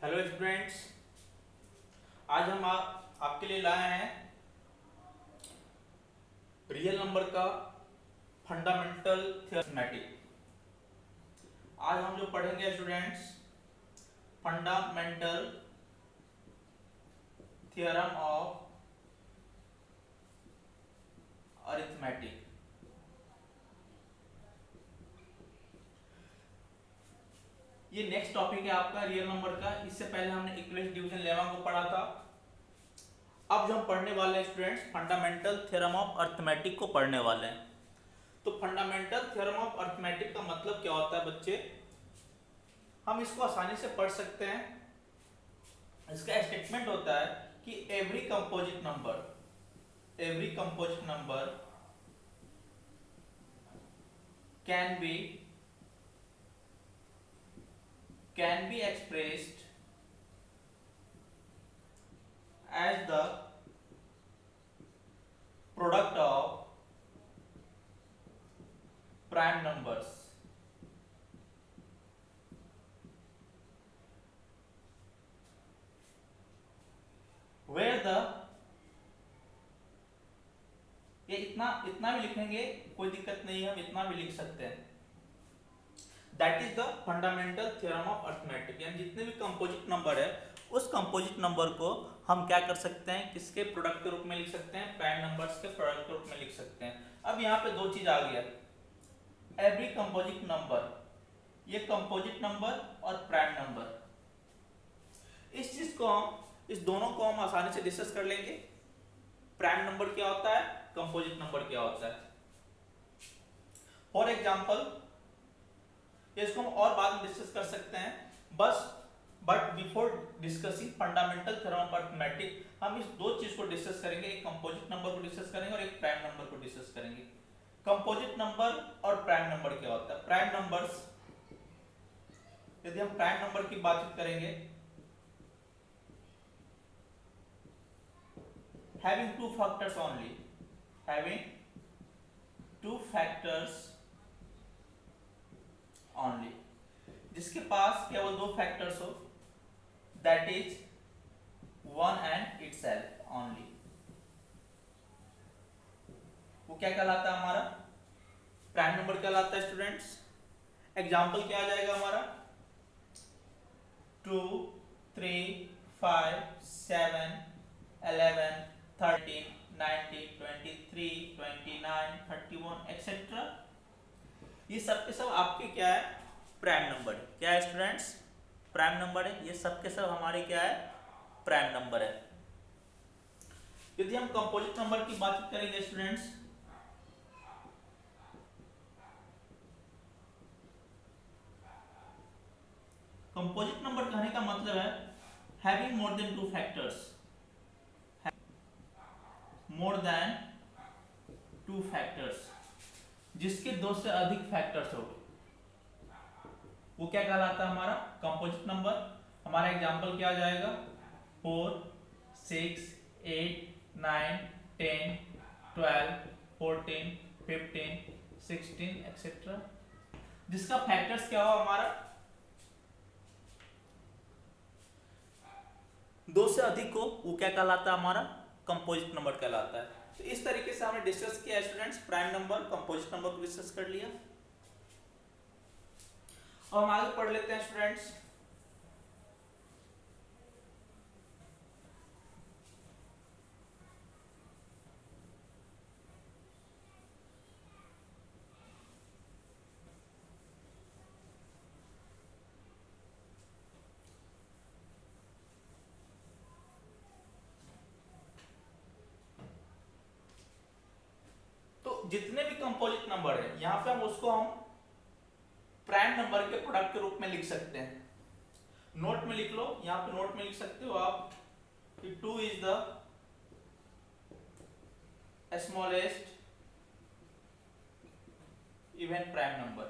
Hello students. आज हम आपके लिए लाए हैं रियल नंबर का फंडामेंटल थ्योरेटिक। आज हम जो पढ़ेंगे students, fundamental theorem of arithmetic. ये नेक्स्ट टॉपिक है आपका रियल नंबर का। इससे पहले हमने इक्विवेलेंस डिवीजन लेमा को पढ़ा था। अब जो हम पढ़ने वाले हैं students, fundamental theorem of arithmetic को पढ़ने वाले हैं। तो फंडामेंटल थ्योरम ऑफ अरिथमेटिक का मतलब क्या होता है बच्चे? हम इसको आसानी से पढ़ सकते हैं। इसका स्टेटमेंट होता है कि every composite number can be expressed as the product of prime numbers where the, ये इतना भी लिखेंगे, कोई दिक्कत नहीं है, हम इतना भी लिख सकते हैं। That is the fundamental theorem of arithmetic. यानी जितने भी कंपोजिट नंबर है, उस कंपोजिट नंबर को हम क्या कर सकते हैं, किसके प्रोडक्ट के रूप में लिख सकते हैं? प्राइम नंबर्स के प्रोडक्ट के रूप में लिख सकते हैं। अब यहाँ पे दो चीज आ गया, एवरी कंपोजिट नंबर, ये कंपोजिट नंबर और प्राइम नंबर। इस चीज को इस दोनों को हम आसानी से डिस्कस कर लेंगे। प्राइम नंबर क्या होता है, कंपोजिट नंबर क्या होता है। फॉर एग्जाम्पल, इसको हम और बाद में डिस्कस कर सकते हैं। But before discussing fundamental theorem of arithmetic, हम इस दो चीज को डिस्कस करेंगे। एक कंपोजिट नंबर को डिस्कस करेंगे और एक प्राइम नंबर को डिस्कस करेंगे। कंपोजिट नंबर और प्राइम नंबर क्या होता है? प्राइम नंबर्स, यदि हम प्राइम नंबर की बातचीत करेंगे, having two factors only, having two factors only, जिसके पास केवल दो फैक्टर्स हो, that is one and itself only, वो क्या कहलाता है? हमारा प्राइम नंबर कहलाता है स्टूडेंट्स। एग्जाम्पल क्या आ जाएगा हमारा? 2, 3, 5, 7, 11, 13, 19, 23, 29, 31 एक्सेट्रा। ये सब के सब आपके क्या है? Prime number. क्या है स्टूडेंट्स? प्राइम नंबर है। ये सब के सब हमारे क्या है? प्राइम नंबर है। यदि हम कंपोजिट नंबर की बात करेंगे स्टूडेंट्स, कंपोजिट नंबर कहने का मतलब है having more than two factors, more than two factors, जिसके दो से अधिक फैक्टर्स हो, वो क्या कहलाता है? हमारा कंपोजिट नंबर। हमारा एग्जांपल क्या आ जाएगा? 4, 6, 8, 9, 10, 12, 14, 15, 16 एक्सेट्रा, जिसका फैक्टर्स क्या हो? हमारा दो से अधिक हो, वो क्या कहलाता है? हमारा कंपोजिट नंबर कहलाता है। तो इस तरीके से हमने डिस्कस किया students, prime number, composite number को डिस्कस कर लिया। अब हम आगे पढ़ लेते हैं स्टूडेंट्स। तो जितने भी कंपोजिट नंबर है, यहां पे हम उसको प्राइम नंबर के प्रोडक्ट के रूप में लिख सकते हैं। नोट में लिख लो, यहां पे नोट में लिख सकते हो आप कि 2 is the smallest even prime number.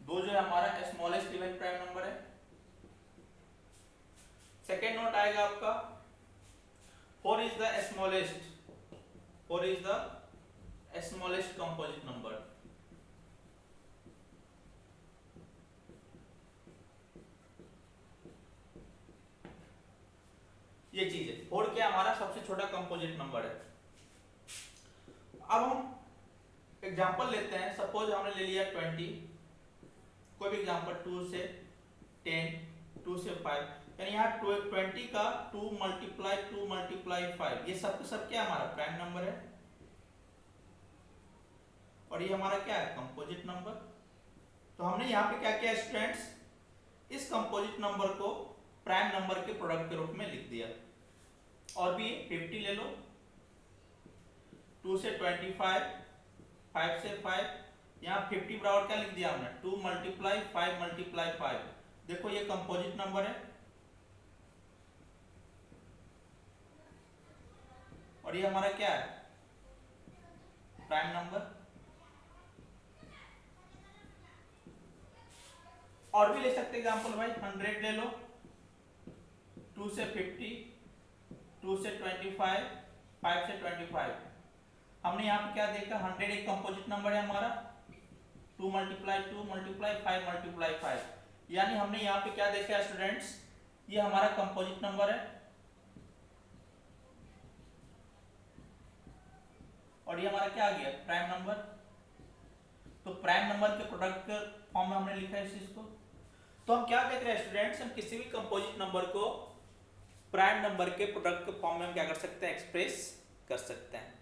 दो जो है हमारा स्मॉलेस्ट इवन प्राइम नंबर है। सेकेंड नोट आएगा आपका 4 is the smallest composite number. ये चीज है। 4 क्या हमारा सबसे छोटा कंपोजिट नंबर है। अब हम एग्जांपल लेते हैं। सपोज हमने ले लिया 20, कोई भी एग्जांपल 2 से 10, 2 से 5, यानी यहाँ 20 का 2 मल्टीप्लाई 5, ये सब सब क्या हमारा प्राइम नंबर है और ये हमारा क्या है कंपोजिट नंबर। तो हमने यहाँ पे क्या किया स्टूडेंट्स, इस कंपोजिट नंबर को प्राइम नंबर के प्रोडक्ट के रूप में लिख दिया। और भी 50 ले लो, 2 से 25, 5 से 5, यहाँ 50 बराबर क्या लिख दिया हमने 2 मल्टीप्लाई 5, देखो ये कंपोजिट नंबर है और ये हमारा क्या है प्राइम नंबर। और भी ले सकते एग्जांपल भाई, 100 ले लो, 2 से 50, 2 से 25, 5 से 25। हमने यहाँ पे क्या देखा 100 एक कंपोजिट नंबर है हमारा, 2 मल्टीप्लाई 5, यानी हमने यहाँ पे क्या देखा स्टूडेंट्स, ये हमारा कंपोजिट नंबर है और ये हमारा क्या आ गया प्राइम नंबर। तो प्राइम नंबर के प्रोडक्ट फॉर्म में हमने लिखा है इस चीज को। तो हम क्या देख रहे हैं स्टूडेंट्स, हम किसी भी कंपोजिट नंबर को प्राइम नंबर के प्रोडक्ट के फॉर्म में हम क्या कर सकते हैं एक्सप्रेस कर सकते हैं।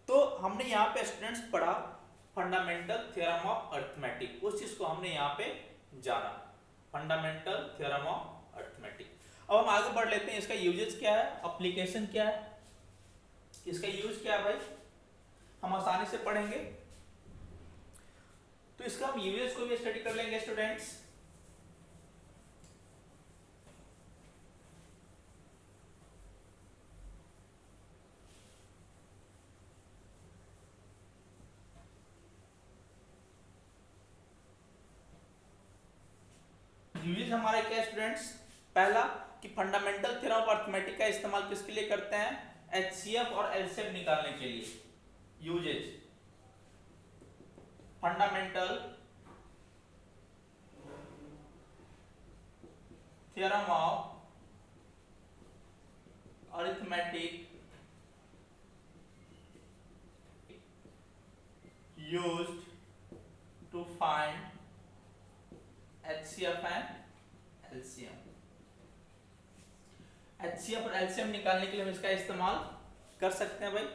तो हमने यहाँ पे स्टूडेंट्स पढ़ा फंडामेंटल थ्योरम ऑफ अरिथमेटिक, उस चीज को हमने यहाँ पे जाना फंडामेंटल थ्योरम ऑफ अरिथमेटिक। अब हम आगे बढ़ लेते हैं, इसका यूजेस क्या है, एप्लीकेशन क्या है, इसका यूज क्या है भाई, हम आसानी से पढ़ेंगे। तो इसका हम यूजेस को भी स्टडी कर लेंगे स्टूडेंट्स। यूजेस हमारे क्या स्टूडेंट्स, पहला कि फंडामेंटल थ्योरम ऑफ अरिथमेटिक का इस्तेमाल किसके लिए करते हैं, एचसीएफ और एलसीएम निकालने के लिए। Uses fundamental theorem of arithmetic used to find HCF and LCM। HCF और LCM निकालने के लिए हम इसका इस्तेमाल कर सकते हैं भाई।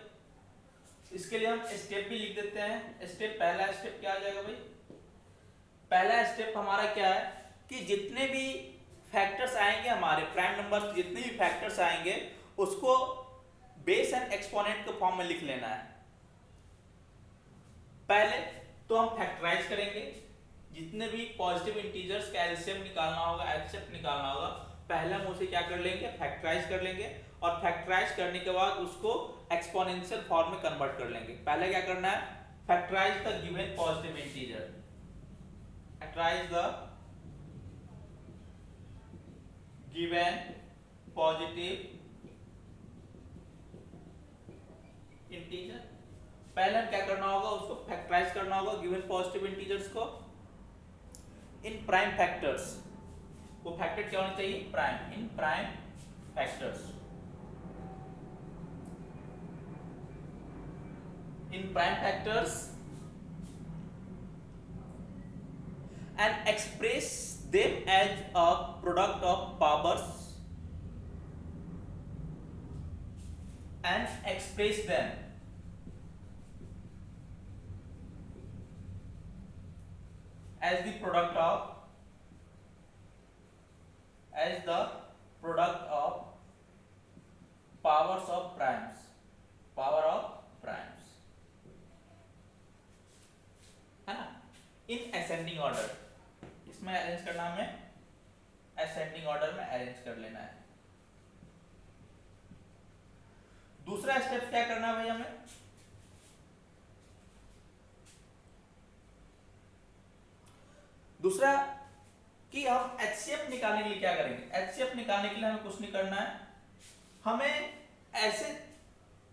इसके लिए हम स्टेप भी लिख देते हैं। स्टेप, पहला स्टेप क्या आ जाएगा भाई, पहला स्टेप हमारा क्या है कि जितने भी फैक्टर्स आएंगे हमारे प्राइम नंबर, जितने भी फैक्टर्स आएंगे उसको बेस एंड एक्सपोनेंट के फॉर्म में लिख लेना है। पहले तो हम फैक्टराइज करेंगे, जितने भी पॉजिटिव इंटीजर्स का एलसीएम निकालना होगा, एचसीएफ निकालना होगा, पहले हम उसे क्या कर लेंगे फैक्टराइज कर लेंगे और फैक्टराइज करने के बाद उसको एक्सपोनेंशियल फॉर्म में कन्वर्ट कर लेंगे। पहले क्या करना है, factorise the given positive integer, factorise the given positive integer. पहले हम क्या करना होगा, उसको फैक्टराइज करना होगा गिवन पॉजिटिव इंटीजर्स को इन प्राइम फैक्टर्स। वो फैक्टर क्या होनी चाहिए prime, in prime factors, in prime factors and express them as a product of powers and express them as the product of powers of primes, power of primes है ना, in ascending order. इसमें arrange करना हमें ascending order में arrange कर लेना है। दूसरा स्टेप क्या करना है भाई हमें, दूसरा कि हम एचसीएफ निकालने के लिए क्या करेंगे। एचसीएफ निकालने के लिए हमें कुछ नहीं करना है, हमें ऐसे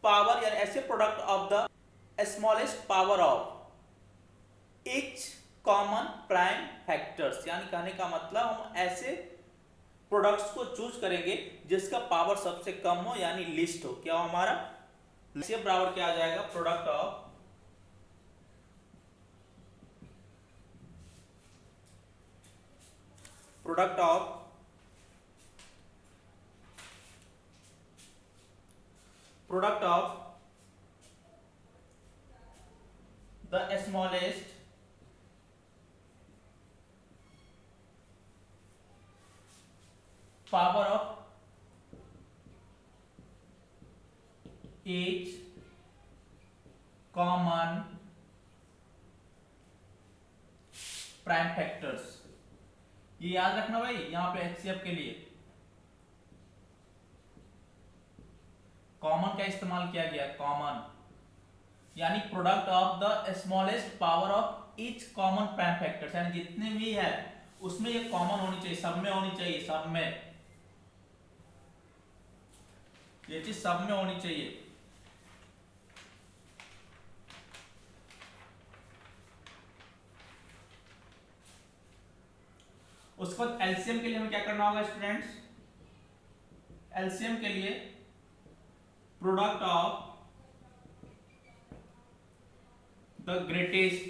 पावर या ऐसे product of the smallest power of each common prime factors, यानी कहने का मतलब हम ऐसे प्रोडक्ट्स को चूज करेंगे जिसका पावर सबसे कम हो यानी लिस्ट हो। क्या हो हमारा LCM बराबर क्या आ जाएगा, product of the smallest power of each common prime factors. ये याद रखना भाई, यहां पे HCF के लिए कॉमन का इस्तेमाल किया गया, कॉमन यानी product of the smallest power of each common prime factors, यानी जितने भी है उसमें ये कॉमन होनी चाहिए, सब में होनी चाहिए, सब में ये चीज सब में होनी चाहिए। उसके बाद एलसीएम के लिए हमें क्या करना होगा स्टूडेंट्स, एलसीएम के लिए product of the greatest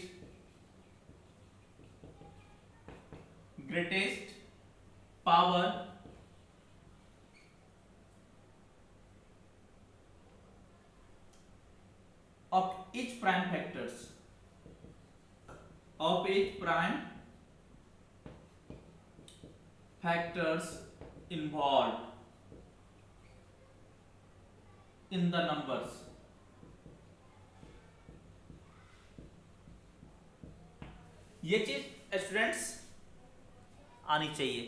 power of each prime factors involved in the numbers। ये चीज स्टूडेंट्स आनी चाहिए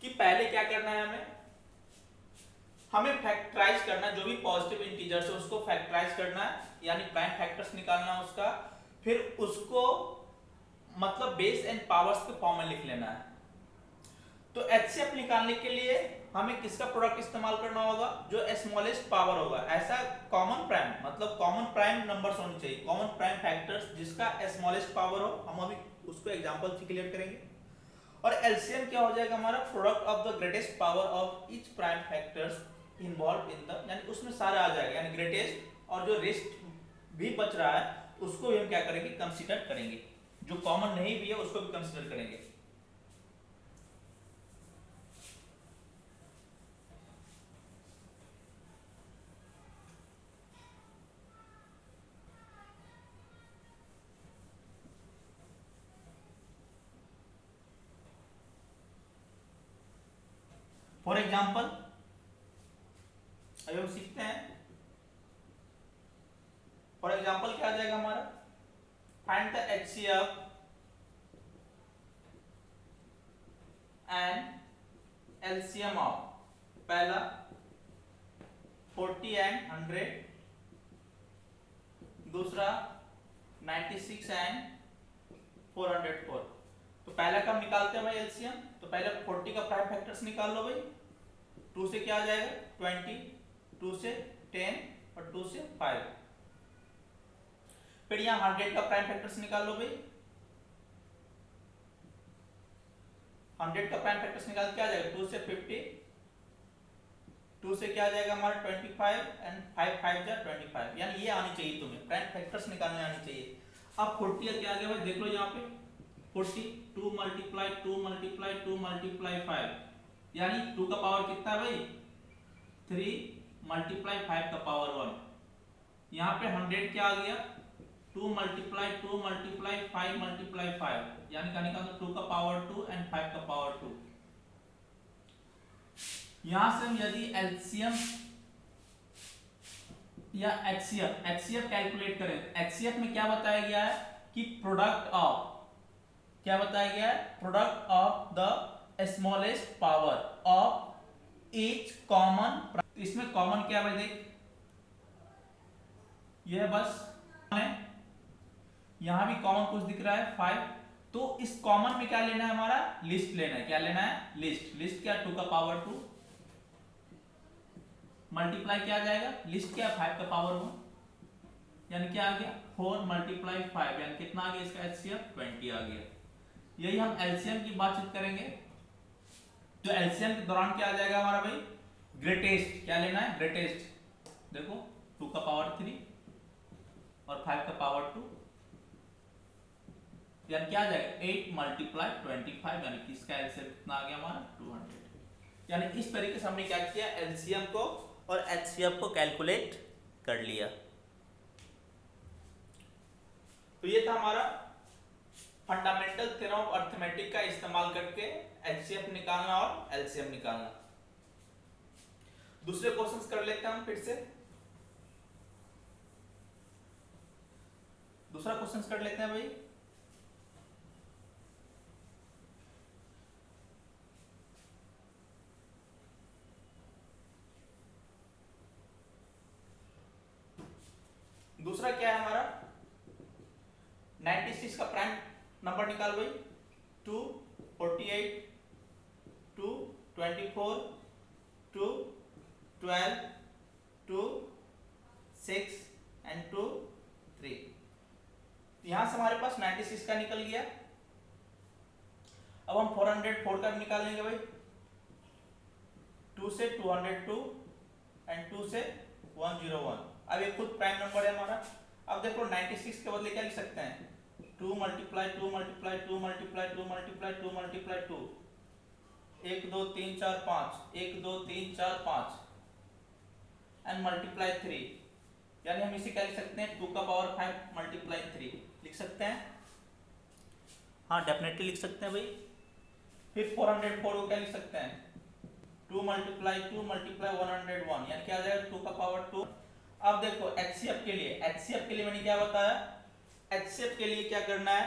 कि पहले क्या करना है, हमें फैक्टराइज करना, जो भी पॉजिटिव इंटीजर्स है उसको फैक्टराइज करना है, यानी प्राइम फैक्टर्स निकालना है उसका, फिर उसको मतलब बेस एंड पावर्स के फॉर्म में लिख लेना है। तो एचसीएफ निकालने के लिए हमें किसका प्रोडक्ट इस्तेमाल करना होगा, जो स्मॉलेस्ट पावर होगा, ऐसा कॉमन प्राइम मतलब कॉमन प्राइम नंबर्स होने चाहिए, कॉमन प्राइम फैक्टर्स जिसका स्मॉलेस्ट पावर हो। हम अभी उसको एग्जांपल से क्लियर करेंगे। और एलसीएम क्या हो जाएगा हमारा, product of the greatest power of each prime factors involve in the, यानी उसमें सारा आ जाएगा, यानी ग्रेटेस्ट और जो रेस्ट भी बच रहा है उसको भी हम क्या करेंगे, कंसीडर करेंगे, जो कॉमन नहीं भी है उसको भी कंसीडर करेंगे। फॉर एग्जाम्पल अभी हम सीखते हैं, फॉर एग्जाम्पल क्या आ जाएगा हमारा, find the HCF and LCM of, पहला 40 एंड 100, दूसरा 96 एंड 404। तो पहला कब निकालते हैं भाई एलसीएम, तो पहले 40 का प्राइम फैक्टर्स निकाल लो भाई, 2 से क्या आ जाएगा 20, 2 से 10 और 2 से 5। फिर यहाँ 100 का प्राइम फैक्टर्स निकाल लो भाई, 100 का प्राइम फैक्टर्स निकाल क्या आ जाएगा, 2 से 50, 2 से क्या आ जाएगा हमारा 25 एंड 5 5 जा 25, यानी ये आनी चाहिए तुम्हें, प्राइम फैक्टर्स निकालने आनी चाहिए। अब 40 क्या आ गया भाई, देख लो यहाँ पे 40, 2 मल्टीप्लाई 2 मल्टीप्लाई 2 मल्टीप्लाई 5, यानी 2 का पावर कितना है भाई 3 मल्टीप्लाई 5 का पावर 1। यहाँ पे 100 क्या आ गया 2 मल्टीप्लाई 2 मल्टीप्लाई 5 मल्टीप्लाई 5, यानी का निकाल 2 का पावर 2 एंड 5 का पावर 2। यहां से हम यदि एलसीएम या एचसीएफ कैलकुलेट करें, एचसीएफ में क्या बताया गया है कि प्रोडक्ट ऑफ, क्या बताया गया है, product of the smallest power of each common, इसमें कॉमन क्या है देख, यह बस है, यहां भी कॉमन कुछ दिख रहा है 5, तो इस कॉमन में क्या लेना है हमारा, लिस्ट लेना है, क्या लेना है लिस्ट, लिस्ट क्या 2 का पावर 2 मल्टीप्लाई क्या आ जाएगा, लिस्ट क्या 5 का पावर 1, यानी क्या आ गया 4 मल्टीप्लाई 5, यानी कितना आ गया इसका एचसीएफ 20 आ गया। यही हम एलसीएम की बातचीत करेंगे तो एलसीएम के दौरान क्या आ जाएगा हमारा भाई, ग्रेटेस्ट, क्या लेना है, ग्रेटेस्ट। देखो 2 का पावर 3 और 5 का पावर 2, यानी क्या आ जाएगा 8 मल्टीप्लाई 25, यानी कि इसका एलसीएम कितना आ गया हमारा 200। यानी इस तरीके से हमने क्या किया, एलसीएम को और एचसीएफ को कैलकुलेट कर लिया। तो ये था हमारा फंडामेंटल थ्योरम ऑफ अर्थमेटिक का इस्तेमाल करके एचसीएफ निकालना और एलसीएम निकालना। दूसरे क्वेश्चंस कर लेते हैं हम फिर से। दूसरा क्वेश्चंस कर लेते हैं भाई। दूसरा क्या है हमारा, 96 का प्राइम नंबर निकाल भाई। 2, 48, 2, 24, 2, 12, 2, 6 एंड 2, 3। यहां से हमारे पास 96 का निकल गया। अब हम 404 का भी निकालेंगे भाई। 2 से 202 एंड 2 से 101। अब ये खुद प्राइम नंबर है हमारा। अब देखो 96 के बदले क्या लिख सकते हैं, 2 multiply 2 multiply 2 multiply 2 multiply 2 multiply 2, 1 2 3 4 5, 1 2 3 4 5 and multiply 3, यानी हम इसे क्या लिख सकते हैं, 2 का पावर 5 मल्टीप्लाई 3 लिख सकते हैं। हाँ डेफिनेटली लिख सकते हैं भाई। फिर 404 को क्या लिख सकते हैं, 2 मल्टीप्लाई 2 मल्टीप्लाई 101, यानी क्या आ जाएगा 2 का पावर 2। अब देखो एचसीएफ के लिए मैंने क्या बताया, एचसीएफ के लिए क्या करना है,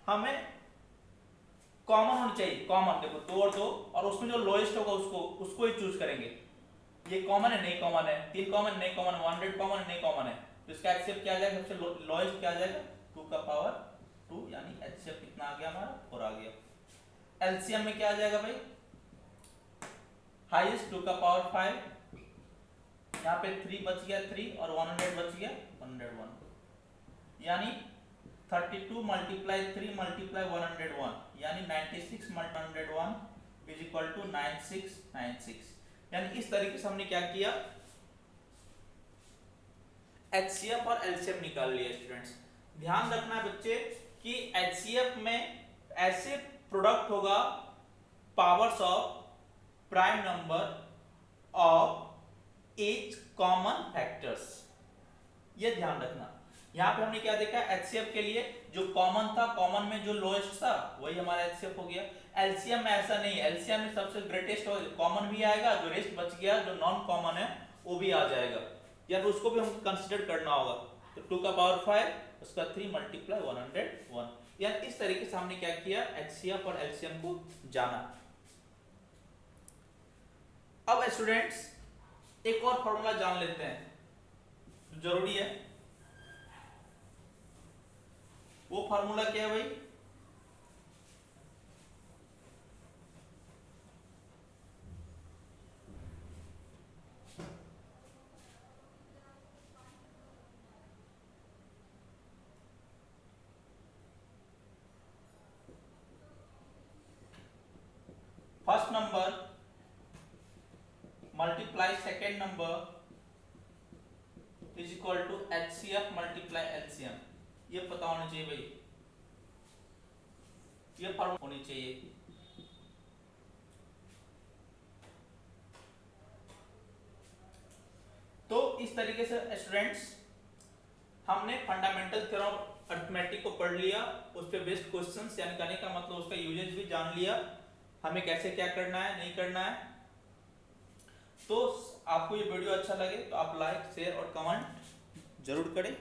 हमें कॉमन होनी चाहिए। कॉमन देखो 2 और 2, और उसमें जो लोएस्ट होगा उसको ही चूज करेंगे। ये कॉमन है, नहीं कॉमन है, 3 कॉमन, नहीं कॉमन, 100 कॉमन है, नहीं कॉमन है, तो इसका एचसीएफ क्या आ जाएगा, सबसे लोएस्ट क्या आ जाएगा 2 का पावर 2, यानी एचसीएफ कितना आ गया हमारा 4 आ गया। एलसीएम में क्या आ जाएगा भाई, हाईएस्ट 2 का पावर 5, यहाँ पे 3 बच गया 3 और 100 बच गया 101, यानी 32 मल्टीप्लाई 3 मल्टीप्लाई 101, यानी 96 मल्टीप्लाई 101 इज इक्वल टू 9696। यानी इस तरीके से हमने क्या किया, एचसीएफ और एलसीएम निकाल लिया। स्टूडेंट्स ध्यान रखना है बच्चे कि एचसीएफ में ऐसे प्रोडक्ट होगा powers of prime number of H common factors, ये ध्यान रखना। यहाँ पे हमने क्या देखा, एचसीएफ के लिए जो कॉमन था, कॉमन में जो लोएस्ट था वही हमारा एचसीएफ हो गया। एलसीएम में ऐसा नहीं है, एलसीएम में सबसे ग्रेटेस्ट कॉमन भी आएगा, जो रेस्ट बच गया जो नॉन कॉमन है वो भी आ जाएगा, या तो उसको भी हम कंसिडर करना होगा। तो 2 का पावर 5 उसका 3 मल्टीप्लाई 101, या इस तरीके से हमने क्या किया, एचसीएफ और एलसीएम को जाना। अब स्टूडेंट्स एक और फॉर्मूला जान लेते हैं, जरूरी है। वो फॉर्मूला क्या है भाई, first number multiply second number is equal to HCF multiply LCM. ये पता होना चाहिए भाई, ये फॉर्मूला होनी चाहिए। तो इस तरीके से स्टूडेंट्स हमने फंडामेंटल थ्योरम ऑफ अरिथमेटिक को पढ़ लिया, उस पे बेस्ड क्वेश्चंस, यानी कहने का मतलब उसका यूजेज भी जान लिया, हमें कैसे क्या करना है नहीं करना है। तो आपको ये वीडियो अच्छा लगे तो आप लाइक शेयर और कमेंट जरूर करें।